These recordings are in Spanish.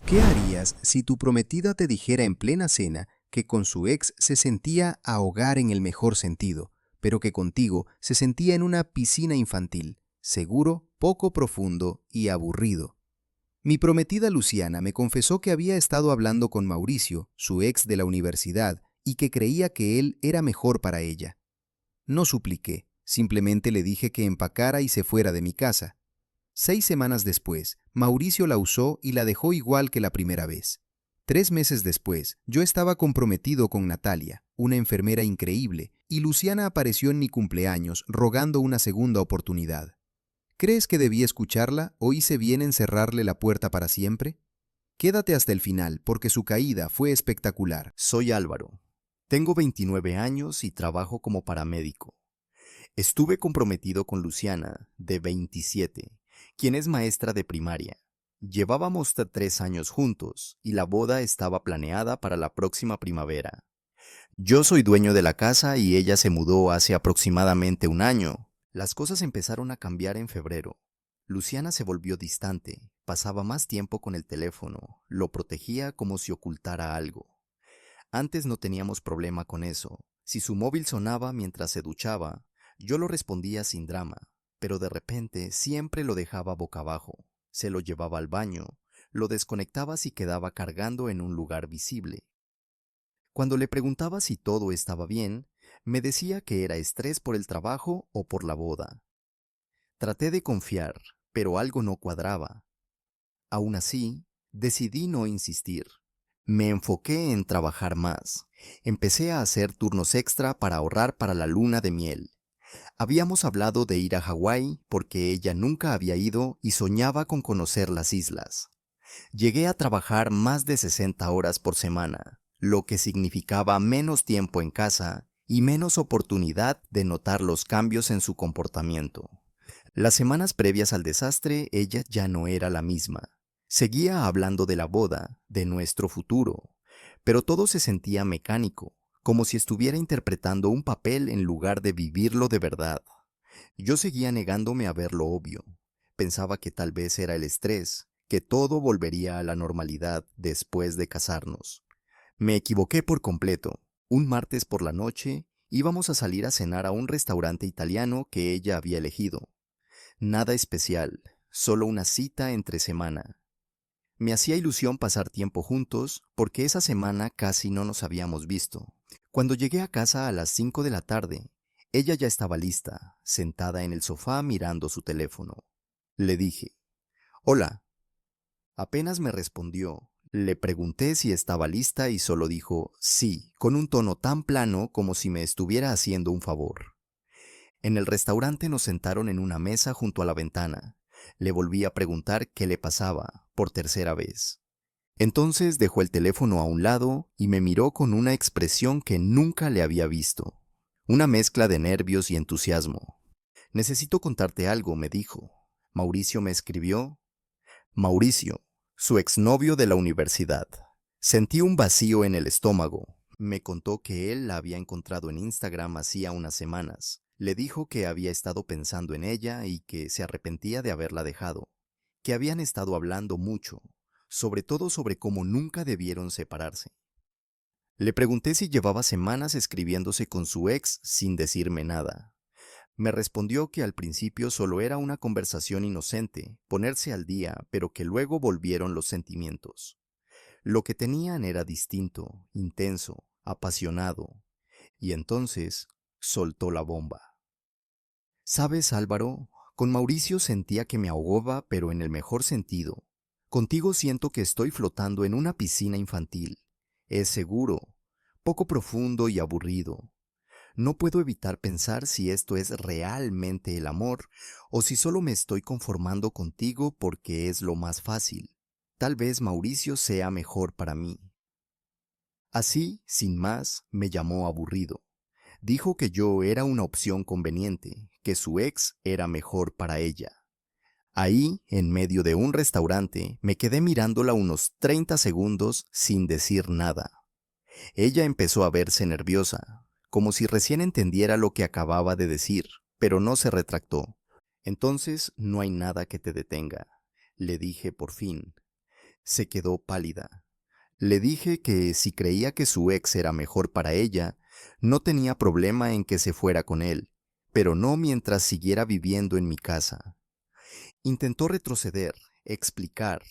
¿Qué harías si tu prometida te dijera en plena cena que con su ex se sentía ahogar en el mejor sentido, pero que contigo se sentía en una piscina infantil, seguro, poco profundo y aburrido? Mi prometida Luciana me confesó que había estado hablando con Mauricio, su ex de la universidad, y que creía que él era mejor para ella. No supliqué, simplemente le dije que empacara y se fuera de mi casa. 6 semanas después, Mauricio la usó y la dejó igual que la primera vez. 3 meses después, yo estaba comprometido con Natalia, una enfermera increíble, y Luciana apareció en mi cumpleaños rogando una segunda oportunidad. ¿Crees que debí escucharla o hice bien en cerrarle la puerta para siempre? Quédate hasta el final porque su caída fue espectacular. Soy Álvaro. Tengo 29 años y trabajo como paramédico. Estuve comprometido con Luciana, de 27, quien es maestra de primaria. Llevábamos 3 años juntos y la boda estaba planeada para la próxima primavera. Yo soy dueño de la casa y ella se mudó hace aproximadamente un año. Las cosas empezaron a cambiar en febrero. Luciana se volvió distante, pasaba más tiempo con el teléfono, lo protegía como si ocultara algo. Antes no teníamos problema con eso. Si su móvil sonaba mientras se duchaba, yo lo respondía sin drama, pero de repente siempre lo dejaba boca abajo. Se lo llevaba al baño, lo desconectaba si quedaba cargando en un lugar visible. Cuando le preguntaba si todo estaba bien, me decía que era estrés por el trabajo o por la boda. Traté de confiar, pero algo no cuadraba. Aún así, decidí no insistir. Me enfoqué en trabajar más. Empecé a hacer turnos extra para ahorrar para la luna de miel. Habíamos hablado de ir a Hawái porque ella nunca había ido y soñaba con conocer las islas. Llegué a trabajar más de 60 horas por semana, lo que significaba menos tiempo en casa y menos oportunidad de notar los cambios en su comportamiento. Las semanas previas al desastre, ella ya no era la misma. Seguía hablando de la boda, de nuestro futuro, pero todo se sentía mecánico, como si estuviera interpretando un papel en lugar de vivirlo de verdad. Yo seguía negándome a ver lo obvio. Pensaba que tal vez era el estrés, que todo volvería a la normalidad después de casarnos. Me equivoqué por completo. Un martes por la noche íbamos a salir a cenar a un restaurante italiano que ella había elegido. Nada especial, solo una cita entre semana. Me hacía ilusión pasar tiempo juntos porque esa semana casi no nos habíamos visto. Cuando llegué a casa a las 5 de la tarde, ella ya estaba lista, sentada en el sofá mirando su teléfono. Le dije, «Hola». Apenas me respondió. Le pregunté si estaba lista y solo dijo «sí», con un tono tan plano como si me estuviera haciendo un favor. En el restaurante nos sentaron en una mesa junto a la ventana. Le volví a preguntar qué le pasaba, por tercera vez. Entonces dejó el teléfono a un lado y me miró con una expresión que nunca le había visto. Una mezcla de nervios y entusiasmo. «Necesito contarte algo», me dijo. Mauricio me escribió. Mauricio, su exnovio de la universidad. Sentí un vacío en el estómago. Me contó que él la había encontrado en Instagram hacía unas semanas. Le dijo que había estado pensando en ella y que se arrepentía de haberla dejado, que habían estado hablando mucho, sobre todo sobre cómo nunca debieron separarse. Le pregunté si llevaba semanas escribiéndose con su ex sin decirme nada. Me respondió que al principio solo era una conversación inocente, ponerse al día, pero que luego volvieron los sentimientos. Lo que tenían era distinto, intenso, apasionado, y entonces soltó la bomba. ¿Sabes, Álvaro? Con Mauricio sentía que me ahogaba, pero en el mejor sentido. Contigo siento que estoy flotando en una piscina infantil. Es seguro, poco profundo y aburrido. No puedo evitar pensar si esto es realmente el amor o si solo me estoy conformando contigo porque es lo más fácil. Tal vez Mauricio sea mejor para mí. Así, sin más, me llamó aburrido. Dijo que yo era una opción conveniente, que su ex era mejor para ella. Ahí, en medio de un restaurante, me quedé mirándola unos 30 segundos sin decir nada. Ella empezó a verse nerviosa, como si recién entendiera lo que acababa de decir, pero no se retractó. Entonces no hay nada que te detenga, le dije por fin. Se quedó pálida. Le dije que si creía que su ex era mejor para ella, no tenía problema en que se fuera con él, pero no mientras siguiera viviendo en mi casa. Intentó retroceder, explicar,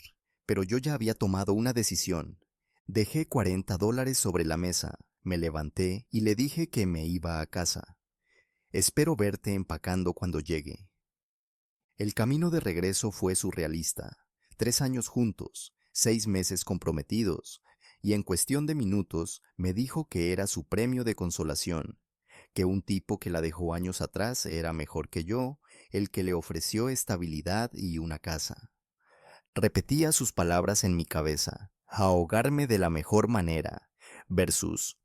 pero yo ya había tomado una decisión. Dejé $40 sobre la mesa, me levanté y le dije que me iba a casa. Espero verte empacando cuando llegue. El camino de regreso fue surrealista. 3 años juntos, 6 meses comprometidos, y en cuestión de minutos me dijo que era su premio de consolación, que un tipo que la dejó años atrás era mejor que yo, el que le ofreció estabilidad y una casa. Repetía sus palabras en mi cabeza: ahogarme de la mejor manera, versus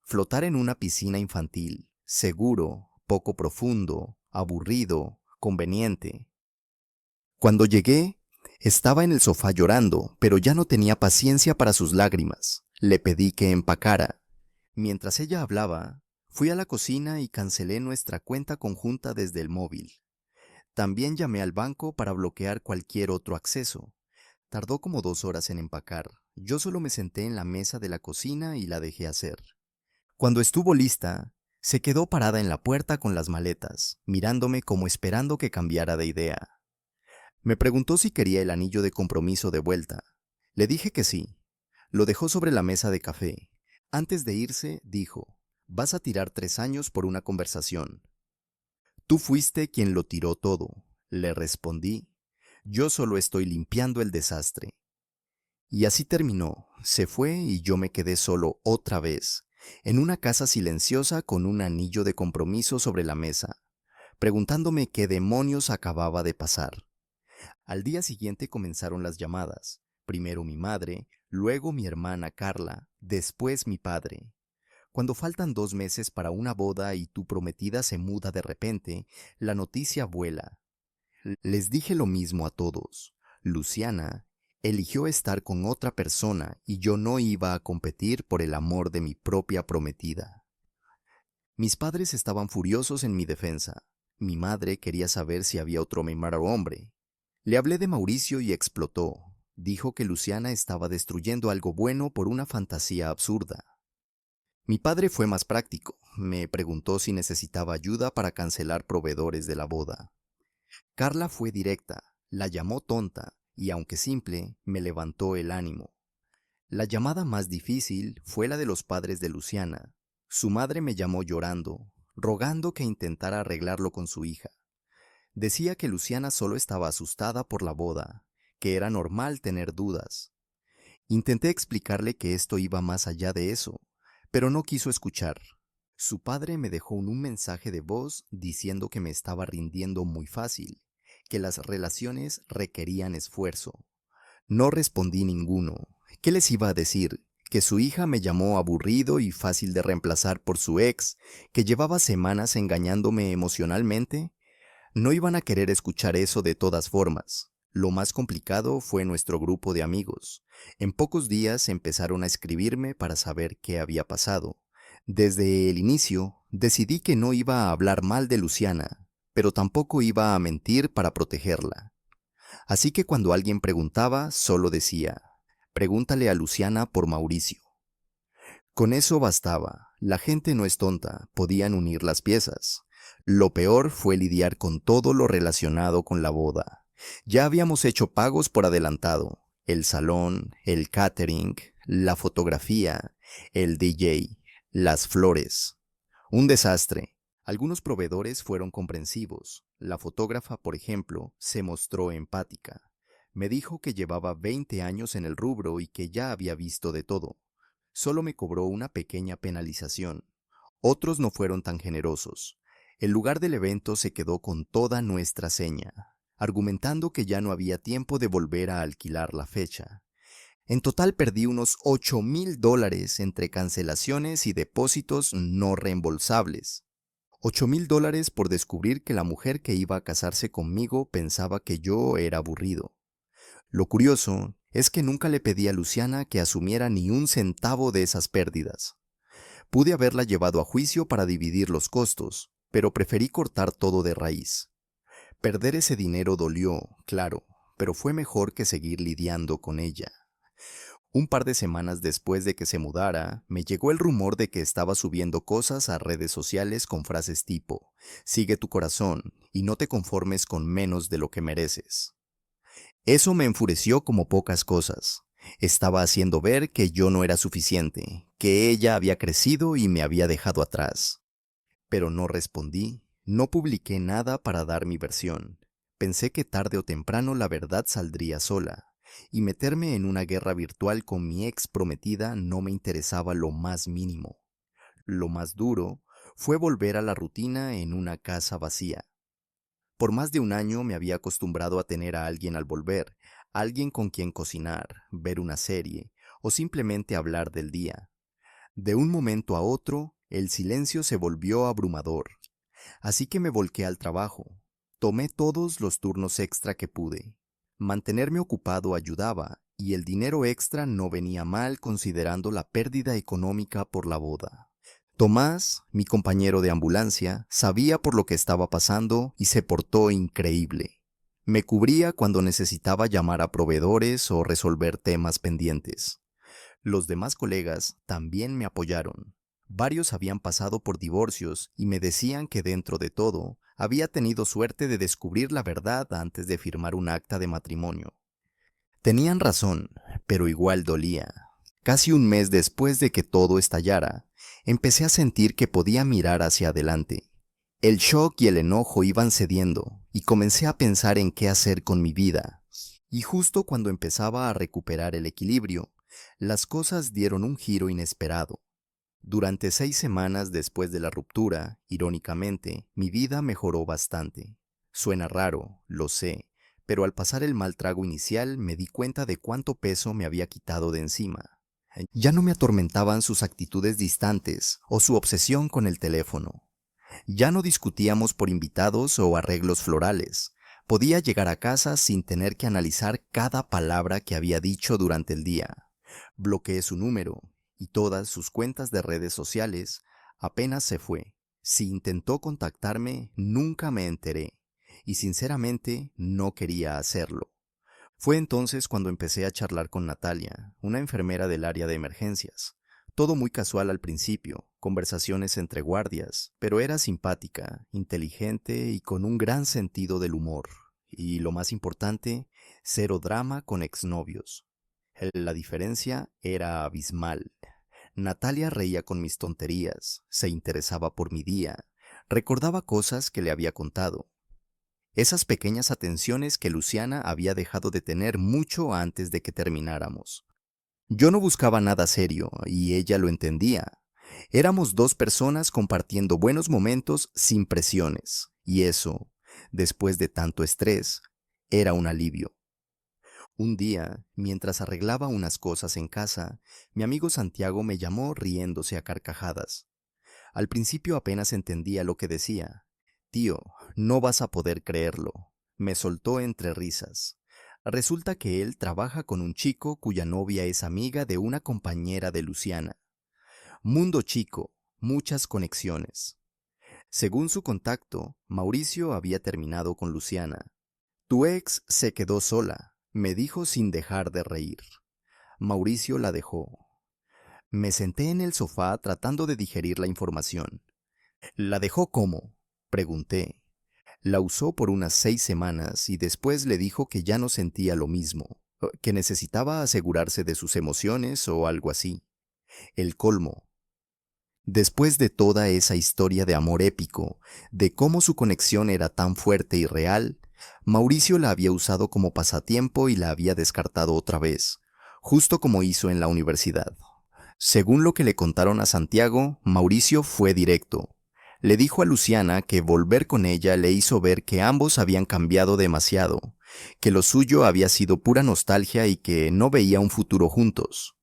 flotar en una piscina infantil, seguro, poco profundo, aburrido, conveniente. Cuando llegué, estaba en el sofá llorando, pero ya no tenía paciencia para sus lágrimas. Le pedí que empacara. Mientras ella hablaba, fui a la cocina y cancelé nuestra cuenta conjunta desde el móvil. También llamé al banco para bloquear cualquier otro acceso. Tardó como 2 horas en empacar. Yo solo me senté en la mesa de la cocina y la dejé hacer. Cuando estuvo lista, se quedó parada en la puerta con las maletas, mirándome como esperando que cambiara de idea. Me preguntó si quería el anillo de compromiso de vuelta. Le dije que sí. Lo dejó sobre la mesa de café. Antes de irse, dijo: «Vas a tirar 3 años por una conversación». «Tú fuiste quien lo tiró todo», le respondí. «Yo solo estoy limpiando el desastre». Y así terminó. Se fue y yo me quedé solo otra vez, en una casa silenciosa con un anillo de compromiso sobre la mesa, preguntándome qué demonios acababa de pasar. Al día siguiente comenzaron las llamadas. Primero mi madre, luego mi hermana Carla, después mi padre. Cuando faltan 2 meses para una boda y tu prometida se muda de repente, la noticia vuela. Les dije lo mismo a todos. Luciana eligió estar con otra persona y yo no iba a competir por el amor de mi propia prometida. Mis padres estaban furiosos en mi defensa. Mi madre quería saber si había otro mejor hombre. Le hablé de Mauricio y explotó. Dijo que Luciana estaba destruyendo algo bueno por una fantasía absurda. Mi padre fue más práctico. Me preguntó si necesitaba ayuda para cancelar proveedores de la boda. Carla fue directa, la llamó tonta y, aunque simple, me levantó el ánimo. La llamada más difícil fue la de los padres de Luciana. Su madre me llamó llorando, rogando que intentara arreglarlo con su hija. Decía que Luciana solo estaba asustada por la boda, que era normal tener dudas. Intenté explicarle que esto iba más allá de eso, pero no quiso escuchar. Su padre me dejó un mensaje de voz diciendo que me estaba rindiendo muy fácil, que las relaciones requerían esfuerzo. No respondí ninguno. ¿Qué les iba a decir? Que su hija me llamó aburrido y fácil de reemplazar por su ex, que llevaba semanas engañándome emocionalmente. No iban a querer escuchar eso de todas formas. Lo más complicado fue nuestro grupo de amigos. En pocos días empezaron a escribirme para saber qué había pasado. Desde el inicio, decidí que no iba a hablar mal de Luciana, pero tampoco iba a mentir para protegerla. Así que cuando alguien preguntaba, solo decía: «Pregúntale a Luciana por Mauricio». Con eso bastaba. La gente no es tonta, podían unir las piezas. Lo peor fue lidiar con todo lo relacionado con la boda. Ya habíamos hecho pagos por adelantado: el salón, el catering, la fotografía, el DJ, las flores. Un desastre. Algunos proveedores fueron comprensivos. La fotógrafa, por ejemplo, se mostró empática. Me dijo que llevaba 20 años en el rubro y que ya había visto de todo. Solo me cobró una pequeña penalización. Otros no fueron tan generosos. El lugar del evento se quedó con toda nuestra seña, argumentando que ya no había tiempo de volver a alquilar la fecha. En total perdí unos $8,000 entre cancelaciones y depósitos no reembolsables. $8,000 por descubrir que la mujer que iba a casarse conmigo pensaba que yo era aburrido. Lo curioso es que nunca le pedí a Luciana que asumiera ni un centavo de esas pérdidas. Pude haberla llevado a juicio para dividir los costos, pero preferí cortar todo de raíz. Perder ese dinero dolió, claro, pero fue mejor que seguir lidiando con ella. Un par de semanas después de que se mudara, me llegó el rumor de que estaba subiendo cosas a redes sociales con frases tipo, sigue tu corazón y no te conformes con menos de lo que mereces. Eso me enfureció como pocas cosas. Estaba haciendo ver que yo no era suficiente, que ella había crecido y me había dejado atrás. Pero no respondí, no publiqué nada para dar mi versión. Pensé que tarde o temprano la verdad saldría sola, y meterme en una guerra virtual con mi ex prometida no me interesaba lo más mínimo. Lo más duro fue volver a la rutina en una casa vacía. Por más de un año me había acostumbrado a tener a alguien al volver, alguien con quien cocinar, ver una serie o simplemente hablar del día. De un momento a otro, el silencio se volvió abrumador, así que me volqué al trabajo. Tomé todos los turnos extra que pude. Mantenerme ocupado ayudaba, y el dinero extra no venía mal considerando la pérdida económica por la boda. Tomás, mi compañero de ambulancia, sabía por lo que estaba pasando y se portó increíble. Me cubría cuando necesitaba llamar a proveedores o resolver temas pendientes. Los demás colegas también me apoyaron. Varios habían pasado por divorcios y me decían que dentro de todo, había tenido suerte de descubrir la verdad antes de firmar un acta de matrimonio. Tenían razón, pero igual dolía. Casi un mes después de que todo estallara, empecé a sentir que podía mirar hacia adelante. El shock y el enojo iban cediendo, y comencé a pensar en qué hacer con mi vida. Y justo cuando empezaba a recuperar el equilibrio, las cosas dieron un giro inesperado. Durante 6 semanas después de la ruptura, irónicamente, mi vida mejoró bastante. Suena raro, lo sé, pero al pasar el mal trago inicial me di cuenta de cuánto peso me había quitado de encima. Ya no me atormentaban sus actitudes distantes o su obsesión con el teléfono. Ya no discutíamos por invitados o arreglos florales. Podía llegar a casa sin tener que analizar cada palabra que había dicho durante el día. Bloqueé su número y todas sus cuentas de redes sociales. Apenas se fue. Si intentó contactarme, nunca me enteré. Y sinceramente no quería hacerlo. Fue entonces cuando empecé a charlar con Natalia, una enfermera del área de emergencias. Todo muy casual al principio, conversaciones entre guardias, pero era simpática, inteligente y con un gran sentido del humor. Y lo más importante, cero drama con exnovios. La diferencia era abismal. Natalia reía con mis tonterías, se interesaba por mi día, recordaba cosas que le había contado. Esas pequeñas atenciones que Luciana había dejado de tener mucho antes de que termináramos. Yo no buscaba nada serio, y ella lo entendía. Éramos dos personas compartiendo buenos momentos sin presiones, y eso, después de tanto estrés, era un alivio. Un día, mientras arreglaba unas cosas en casa, mi amigo Santiago me llamó riéndose a carcajadas. Al principio apenas entendía lo que decía. Tío, no vas a poder creerlo. Me soltó entre risas. Resulta que él trabaja con un chico cuya novia es amiga de una compañera de Luciana. Mundo chico, muchas conexiones. Según su contacto, Mauricio había terminado con Luciana. Tu ex se quedó sola, me dijo sin dejar de reír. Mauricio la dejó. Me senté en el sofá tratando de digerir la información. ¿La dejó cómo? Pregunté. La usó por unas 6 semanas y después le dijo que ya no sentía lo mismo, que necesitaba asegurarse de sus emociones o algo así. El colmo. Después de toda esa historia de amor épico, de cómo su conexión era tan fuerte y real, Mauricio la había usado como pasatiempo y la había descartado otra vez, justo como hizo en la universidad. Según lo que le contaron a Santiago, Mauricio fue directo. Le dijo a Luciana que volver con ella le hizo ver que ambos habían cambiado demasiado, que lo suyo había sido pura nostalgia y que no veía un futuro juntos.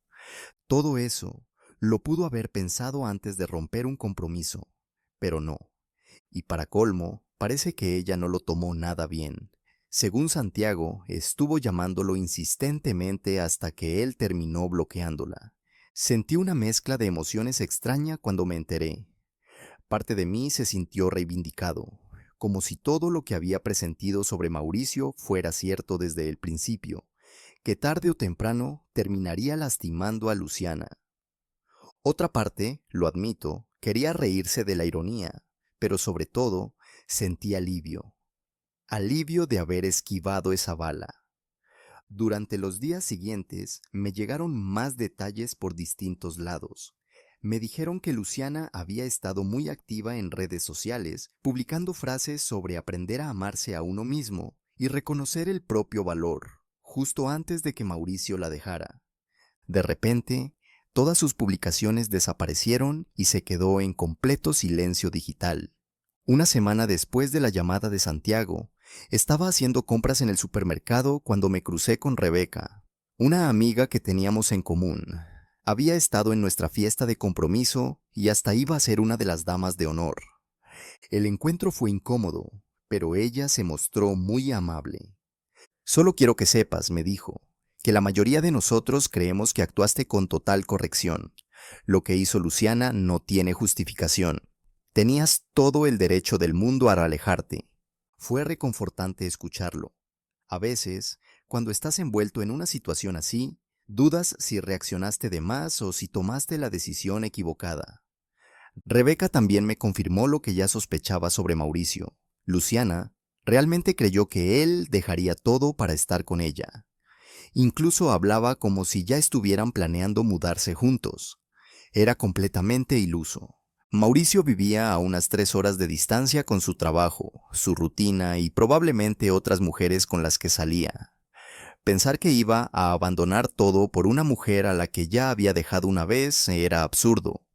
Todo eso lo pudo haber pensado antes de romper un compromiso, pero no. Y para colmo, parece que ella no lo tomó nada bien. Según Santiago, estuvo llamándolo insistentemente hasta que él terminó bloqueándola. Sentí una mezcla de emociones extraña cuando me enteré. Parte de mí se sintió reivindicado, como si todo lo que había presentido sobre Mauricio fuera cierto desde el principio, que tarde o temprano terminaría lastimando a Luciana. Otra parte, lo admito, quería reírse de la ironía, pero sobre todo sentí alivio. Alivio de haber esquivado esa bala. Durante los días siguientes me llegaron más detalles por distintos lados. Me dijeron que Luciana había estado muy activa en redes sociales, publicando frases sobre aprender a amarse a uno mismo y reconocer el propio valor, justo antes de que Mauricio la dejara. De repente, todas sus publicaciones desaparecieron y se quedó en completo silencio digital. Una semana después de la llamada de Santiago, estaba haciendo compras en el supermercado cuando me crucé con Rebeca, una amiga que teníamos en común. Había estado en nuestra fiesta de compromiso y hasta iba a ser una de las damas de honor. El encuentro fue incómodo, pero ella se mostró muy amable. Solo quiero que sepas, me dijo, que la mayoría de nosotros creemos que actuaste con total corrección. Lo que hizo Luciana no tiene justificación. Tenías todo el derecho del mundo a alejarte. Fue reconfortante escucharlo. A veces, cuando estás envuelto en una situación así, dudas si reaccionaste de más o si tomaste la decisión equivocada. Rebeca también me confirmó lo que ya sospechaba sobre Mauricio. Luciana realmente creyó que él dejaría todo para estar con ella. Incluso hablaba como si ya estuvieran planeando mudarse juntos. Era completamente iluso. Mauricio vivía a unas 3 horas de distancia con su trabajo, su rutina y probablemente otras mujeres con las que salía. Pensar que iba a abandonar todo por una mujer a la que ya había dejado una vez era absurdo.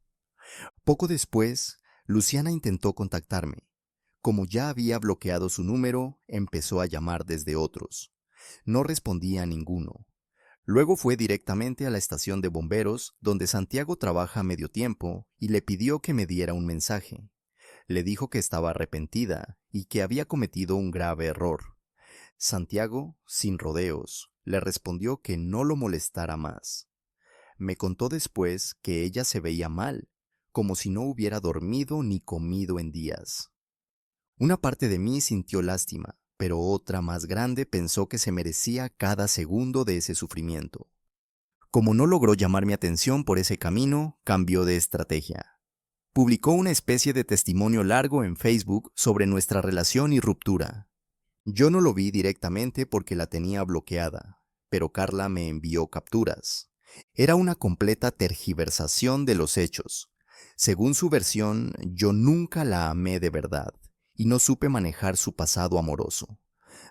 Poco después, Luciana intentó contactarme. Como ya había bloqueado su número, empezó a llamar desde otros. No respondía a ninguno. Luego fue directamente a la estación de bomberos, donde Santiago trabaja a medio tiempo, y le pidió que me diera un mensaje. Le dijo que estaba arrepentida y que había cometido un grave error. Santiago, sin rodeos, le respondió que no lo molestara más. Me contó después que ella se veía mal, como si no hubiera dormido ni comido en días. Una parte de mí sintió lástima, pero otra más grande pensó que se merecía cada segundo de ese sufrimiento. Como no logró llamar mi atención por ese camino, cambió de estrategia. Publicó una especie de testimonio largo en Facebook sobre nuestra relación y ruptura. Yo no lo vi directamente porque la tenía bloqueada, pero Carla me envió capturas. Era una completa tergiversación de los hechos. Según su versión, yo nunca la amé de verdad y no supe manejar su pasado amoroso.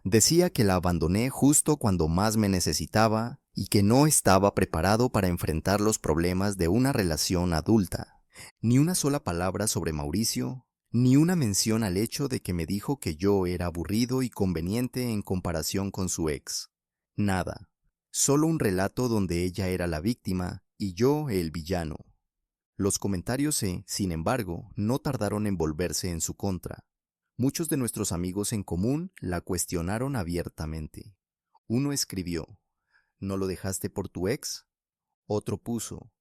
Decía que la abandoné justo cuando más me necesitaba y que no estaba preparado para enfrentar los problemas de una relación adulta. Ni una sola palabra sobre Mauricio, ni una mención al hecho de que me dijo que yo era aburrido y conveniente en comparación con su ex. Nada. Solo un relato donde ella era la víctima y yo el villano. Los comentarios sin embargo, no tardaron en volverse en su contra. Muchos de nuestros amigos en común la cuestionaron abiertamente. Uno escribió, ¿no lo dejaste por tu ex? Otro puso,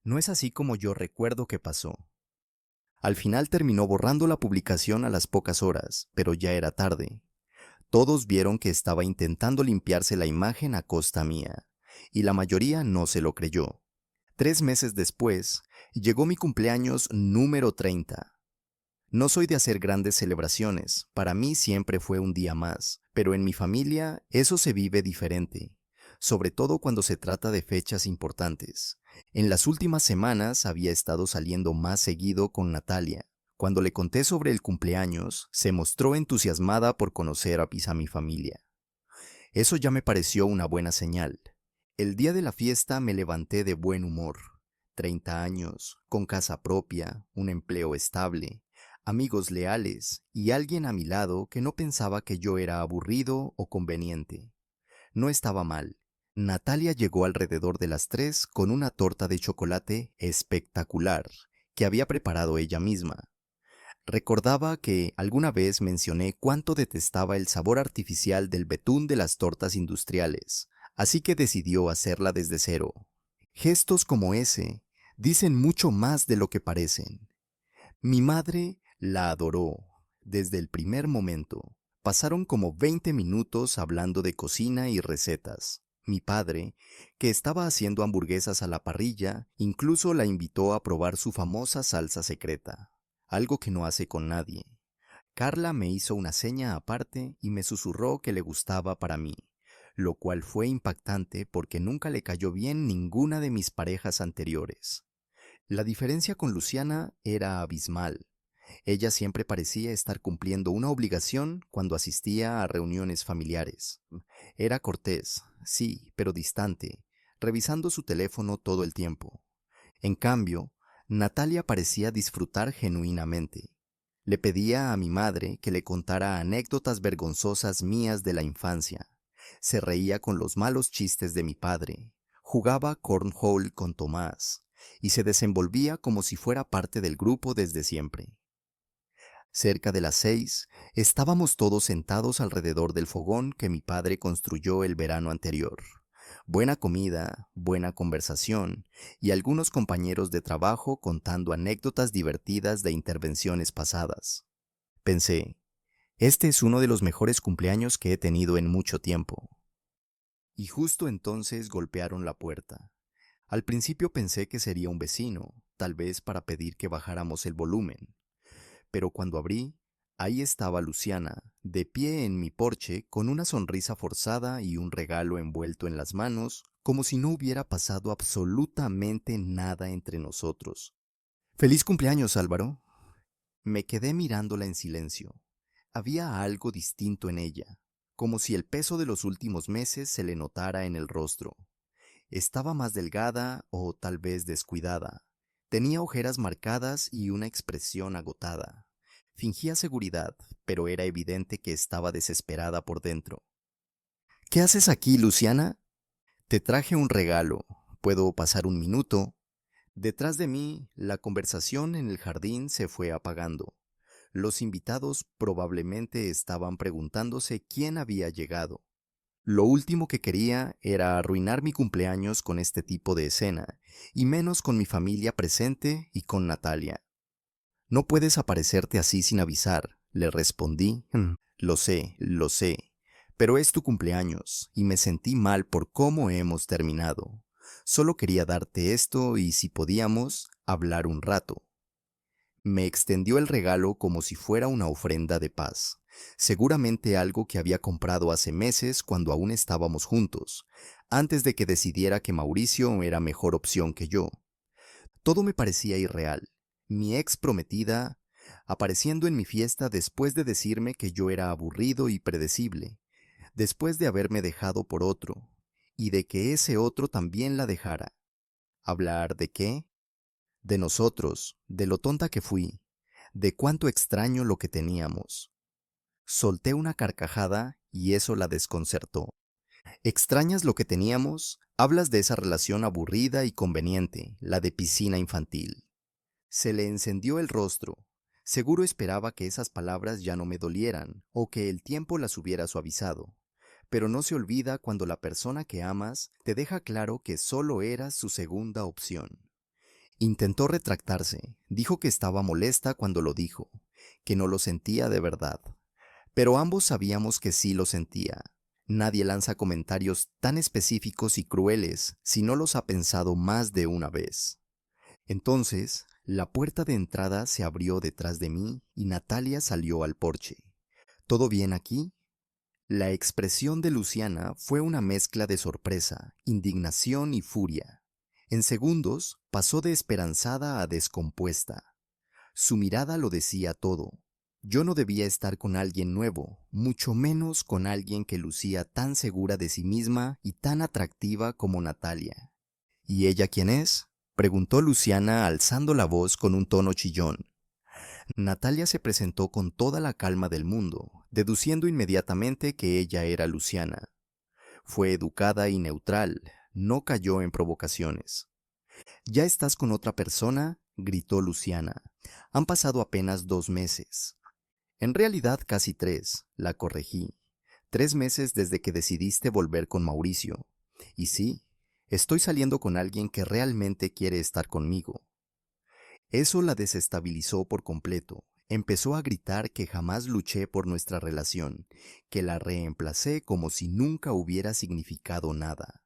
no es así como yo recuerdo que pasó. Al final terminó borrando la publicación a las pocas horas, pero ya era tarde. Todos vieron que estaba intentando limpiarse la imagen a costa mía, y la mayoría no se lo creyó. 3 meses después, llegó mi cumpleaños número 30. No soy de hacer grandes celebraciones, para mí siempre fue un día más, pero en mi familia eso se vive diferente, sobre todo cuando se trata de fechas importantes. En las últimas semanas había estado saliendo más seguido con Natalia. Cuando le conté sobre el cumpleaños, se mostró entusiasmada por conocer a mi familia. Eso ya me pareció una buena señal. El día de la fiesta me levanté de buen humor. 30 años, con casa propia, un empleo estable, amigos leales y alguien a mi lado que no pensaba que yo era aburrido o conveniente. No estaba mal. Natalia llegó alrededor de las 3 con una torta de chocolate espectacular que había preparado ella misma. Recordaba que alguna vez mencioné cuánto detestaba el sabor artificial del betún de las tortas industriales, así que decidió hacerla desde cero. Gestos como ese dicen mucho más de lo que parecen. Mi madre la adoró desde el primer momento. Pasaron como 20 minutos hablando de cocina y recetas. Mi padre, que estaba haciendo hamburguesas a la parrilla, incluso la invitó a probar su famosa salsa secreta, algo que no hace con nadie. Carla me hizo una seña aparte y me susurró que le gustaba para mí, lo cual fue impactante porque nunca le cayó bien ninguna de mis parejas anteriores. La diferencia con Luciana era abismal. Ella siempre parecía estar cumpliendo una obligación cuando asistía a reuniones familiares. Era cortés, sí, pero distante, revisando su teléfono todo el tiempo. En cambio, Natalia parecía disfrutar genuinamente. Le pedía a mi madre que le contara anécdotas vergonzosas mías de la infancia. Se reía con los malos chistes de mi padre. Jugaba cornhole con Tomás y se desenvolvía como si fuera parte del grupo desde siempre. Cerca de las 6, estábamos todos sentados alrededor del fogón que mi padre construyó el verano anterior. Buena comida, buena conversación y algunos compañeros de trabajo contando anécdotas divertidas de intervenciones pasadas. Pensé, este es uno de los mejores cumpleaños que he tenido en mucho tiempo. Y justo entonces golpearon la puerta. Al principio pensé que sería un vecino, tal vez para pedir que bajáramos el volumen. Pero cuando abrí, ahí estaba Luciana, de pie en mi porche, con una sonrisa forzada y un regalo envuelto en las manos, como si no hubiera pasado absolutamente nada entre nosotros. ¡Feliz cumpleaños, Álvaro! Me quedé mirándola en silencio. Había algo distinto en ella, como si el peso de los últimos meses se le notara en el rostro. Estaba más delgada o tal vez descuidada. Tenía ojeras marcadas y una expresión agotada. Fingía seguridad, pero era evidente que estaba desesperada por dentro. ¿Qué haces aquí, Luciana? Te traje un regalo. ¿Puedo pasar un minuto? Detrás de mí, la conversación en el jardín se fue apagando. Los invitados probablemente estaban preguntándose quién había llegado. Lo último que quería era arruinar mi cumpleaños con este tipo de escena, y menos con mi familia presente y con Natalia. No puedes aparecerte así sin avisar, le respondí. Lo sé, pero es tu cumpleaños, y me sentí mal por cómo hemos terminado. Solo quería darte esto y si podíamos, hablar un rato. Me extendió el regalo como si fuera una ofrenda de paz, seguramente algo que había comprado hace meses cuando aún estábamos juntos, antes de que decidiera que Mauricio era mejor opción que yo. Todo me parecía irreal. Mi ex prometida apareciendo en mi fiesta después de decirme que yo era aburrido y predecible, después de haberme dejado por otro, y de que ese otro también la dejara. ¿Hablar de qué? De nosotros, de lo tonta que fui, de cuánto extraño lo que teníamos. Solté una carcajada y eso la desconcertó. ¿Extrañas lo que teníamos? Hablas de esa relación aburrida y conveniente, la de piscina infantil. Se le encendió el rostro. Seguro esperaba que esas palabras ya no me dolieran, o que el tiempo las hubiera suavizado. Pero no se olvida cuando la persona que amas te deja claro que solo eras su segunda opción. Intentó retractarse, dijo que estaba molesta cuando lo dijo, que no lo sentía de verdad. Pero ambos sabíamos que sí lo sentía. Nadie lanza comentarios tan específicos y crueles si no los ha pensado más de una vez. Entonces, la puerta de entrada se abrió detrás de mí y Natalia salió al porche. ¿Todo bien aquí? La expresión de Luciana fue una mezcla de sorpresa, indignación y furia. En segundos pasó de esperanzada a descompuesta. Su mirada lo decía todo. Yo no debía estar con alguien nuevo, mucho menos con alguien que lucía tan segura de sí misma y tan atractiva como Natalia. ¿Y ella quién es? Preguntó Luciana alzando la voz con un tono chillón. Natalia se presentó con toda la calma del mundo, deduciendo inmediatamente que ella era Luciana. Fue educada y neutral, no cayó en provocaciones. ¿Ya estás con otra persona? Gritó Luciana. Han pasado apenas 2 meses. En realidad casi 3, la corregí. 3 meses desde que decidiste volver con Mauricio. Y sí, estoy saliendo con alguien que realmente quiere estar conmigo. Eso la desestabilizó por completo. Empezó a gritar que jamás luché por nuestra relación, que la reemplacé como si nunca hubiera significado nada.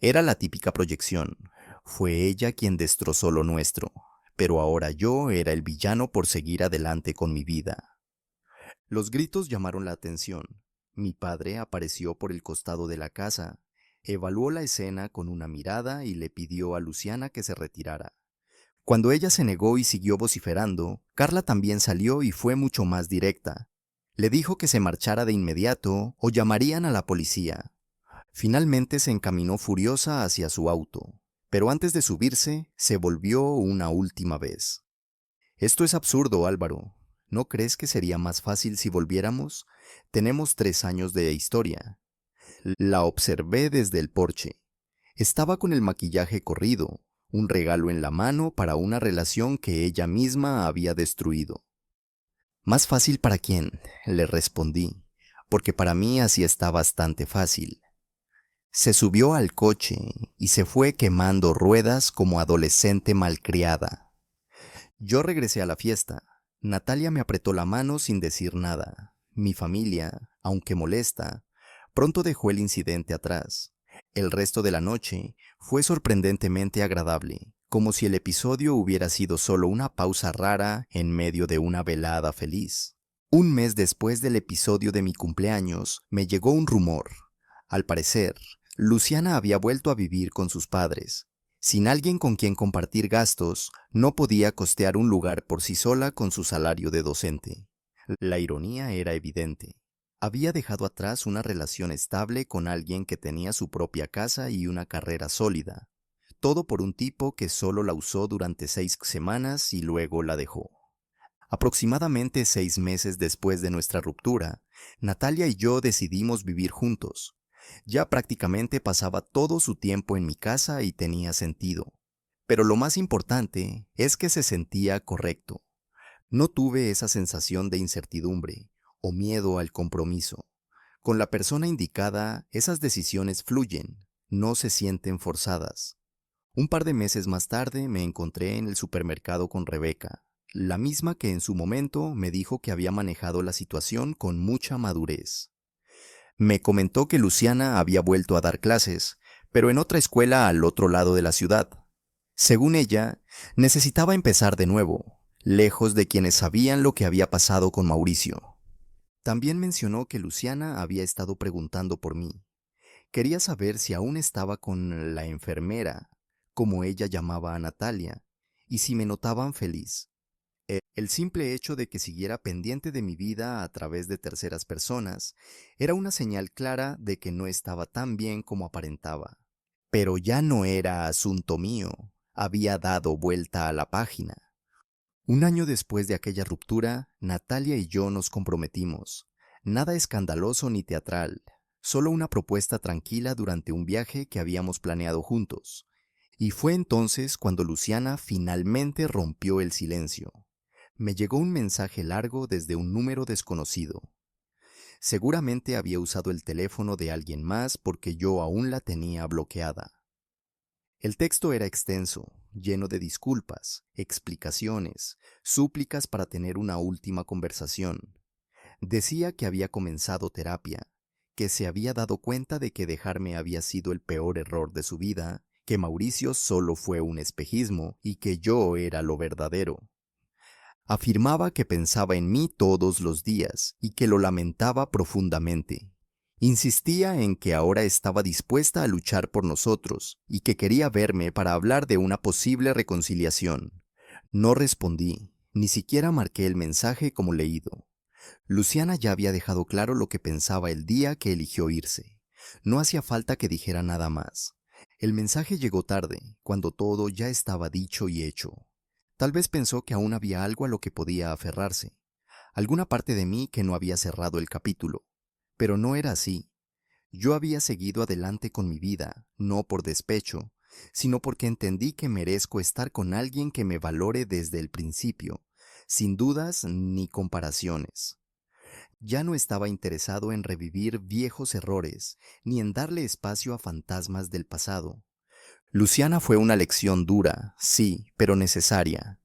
Era la típica proyección. Fue ella quien destrozó lo nuestro, pero ahora yo era el villano por seguir adelante con mi vida. Los gritos llamaron la atención. Mi padre apareció por el costado de la casa, evaluó la escena con una mirada y le pidió a Luciana que se retirara. Cuando ella se negó y siguió vociferando, Carla también salió y fue mucho más directa. Le dijo que se marchara de inmediato o llamarían a la policía. Finalmente se encaminó furiosa hacia su auto, pero antes de subirse, se volvió una última vez. Esto es absurdo, Álvaro. ¿No crees que sería más fácil si volviéramos? Tenemos 3 años de historia. La observé desde el porche. Estaba con el maquillaje corrido, un regalo en la mano para una relación que ella misma había destruido. ¿Más fácil para quién?, le respondí, porque para mí así está bastante fácil. Se subió al coche y se fue quemando ruedas como adolescente malcriada. Yo regresé a la fiesta. Natalia me apretó la mano sin decir nada. Mi familia, aunque molesta, pronto dejó el incidente atrás. El resto de la noche fue sorprendentemente agradable, como si el episodio hubiera sido solo una pausa rara en medio de una velada feliz. Un mes después del episodio de mi cumpleaños, me llegó un rumor. Al parecer, Luciana había vuelto a vivir con sus padres. Sin alguien con quien compartir gastos, no podía costear un lugar por sí sola con su salario de docente. La ironía era evidente. Había dejado atrás una relación estable con alguien que tenía su propia casa y una carrera sólida. Todo por un tipo que solo la usó durante 6 semanas y luego la dejó. Aproximadamente 6 meses después de nuestra ruptura, Natalia y yo decidimos vivir juntos. Ya prácticamente pasaba todo su tiempo en mi casa y tenía sentido. Pero lo más importante es que se sentía correcto. No tuve esa sensación de incertidumbre o miedo al compromiso. Con la persona indicada, esas decisiones fluyen, no se sienten forzadas. Un par de meses más tarde me encontré en el supermercado con Rebeca, la misma que en su momento me dijo que había manejado la situación con mucha madurez. Me comentó que Luciana había vuelto a dar clases, pero en otra escuela al otro lado de la ciudad. Según ella, necesitaba empezar de nuevo, lejos de quienes sabían lo que había pasado con Mauricio. También mencionó que Luciana había estado preguntando por mí. Quería saber si aún estaba con la enfermera, como ella llamaba a Natalia, y si me notaban feliz. El simple hecho de que siguiera pendiente de mi vida a través de terceras personas era una señal clara de que no estaba tan bien como aparentaba. Pero ya no era asunto mío, había dado vuelta a la página. Un año después de aquella ruptura, Natalia y yo nos comprometimos. Nada escandaloso ni teatral, solo una propuesta tranquila durante un viaje que habíamos planeado juntos. Y fue entonces cuando Luciana finalmente rompió el silencio. Me llegó un mensaje largo desde un número desconocido. Seguramente había usado el teléfono de alguien más porque yo aún la tenía bloqueada. El texto era extenso, lleno de disculpas, explicaciones, súplicas para tener una última conversación. Decía que había comenzado terapia, que se había dado cuenta de que dejarme había sido el peor error de su vida, que Mauricio solo fue un espejismo y que yo era lo verdadero. Afirmaba que pensaba en mí todos los días y que lo lamentaba profundamente. Insistía en que ahora estaba dispuesta a luchar por nosotros y que quería verme para hablar de una posible reconciliación. No respondí, ni siquiera marqué el mensaje como leído. Luciana ya había dejado claro lo que pensaba el día que eligió irse. No hacía falta que dijera nada más. El mensaje llegó tarde, cuando todo ya estaba dicho y hecho. Tal vez pensó que aún había algo a lo que podía aferrarse, alguna parte de mí que no había cerrado el capítulo. Pero no era así. Yo había seguido adelante con mi vida, no por despecho, sino porque entendí que merezco estar con alguien que me valore desde el principio, sin dudas ni comparaciones. Ya no estaba interesado en revivir viejos errores, ni en darle espacio a fantasmas del pasado. Luciana fue una lección dura, sí, pero necesaria.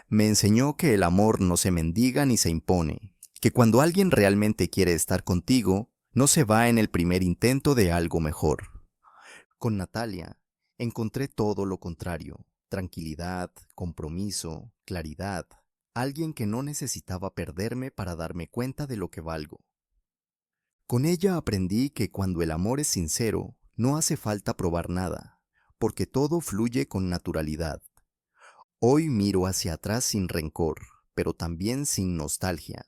Me enseñó que el amor no se mendiga ni se impone, que cuando alguien realmente quiere estar contigo, no se va en el primer intento de algo mejor. Con Natalia encontré todo lo contrario: tranquilidad, compromiso, claridad, alguien que no necesitaba perderme para darme cuenta de lo que valgo. Con ella aprendí que cuando el amor es sincero, no hace falta probar nada, porque todo fluye con naturalidad. Hoy miro hacia atrás sin rencor, pero también sin nostalgia.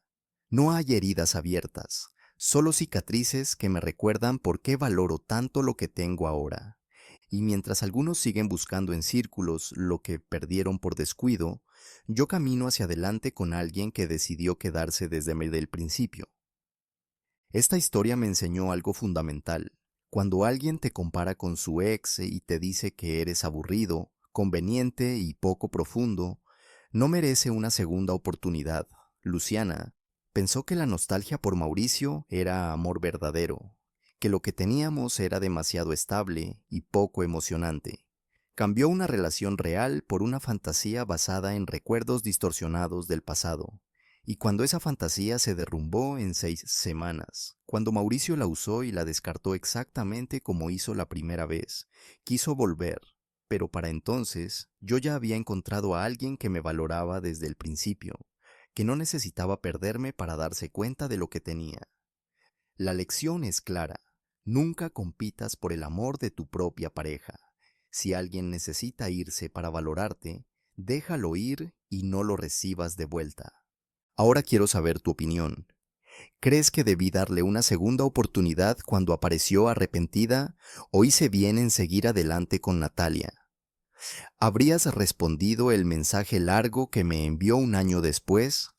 No hay heridas abiertas, solo cicatrices que me recuerdan por qué valoro tanto lo que tengo ahora. Y mientras algunos siguen buscando en círculos lo que perdieron por descuido, yo camino hacia adelante con alguien que decidió quedarse desde el principio. Esta historia me enseñó algo fundamental. Cuando alguien te compara con su ex y te dice que eres aburrido, conveniente y poco profundo, no merece una segunda oportunidad. Luciana pensó que la nostalgia por Mauricio era amor verdadero, que lo que teníamos era demasiado estable y poco emocionante. Cambió una relación real por una fantasía basada en recuerdos distorsionados del pasado. Y cuando esa fantasía se derrumbó en 6 semanas, cuando Mauricio la usó y la descartó exactamente como hizo la primera vez, quiso volver, pero para entonces yo ya había encontrado a alguien que me valoraba desde el principio, que no necesitaba perderme para darse cuenta de lo que tenía. La lección es clara: nunca compitas por el amor de tu propia pareja. Si alguien necesita irse para valorarte, déjalo ir y no lo recibas de vuelta. Ahora quiero saber tu opinión. ¿Crees que debí darle una segunda oportunidad cuando apareció arrepentida o hice bien en seguir adelante con Natalia? ¿Habrías respondido el mensaje largo que me envió un año después?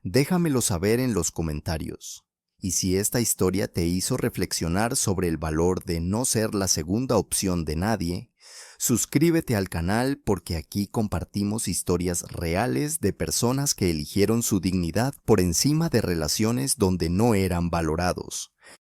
Déjamelo saber en los comentarios. Y si esta historia te hizo reflexionar sobre el valor de no ser la segunda opción de nadie, suscríbete al canal porque aquí compartimos historias reales de personas que eligieron su dignidad por encima de relaciones donde no eran valorados.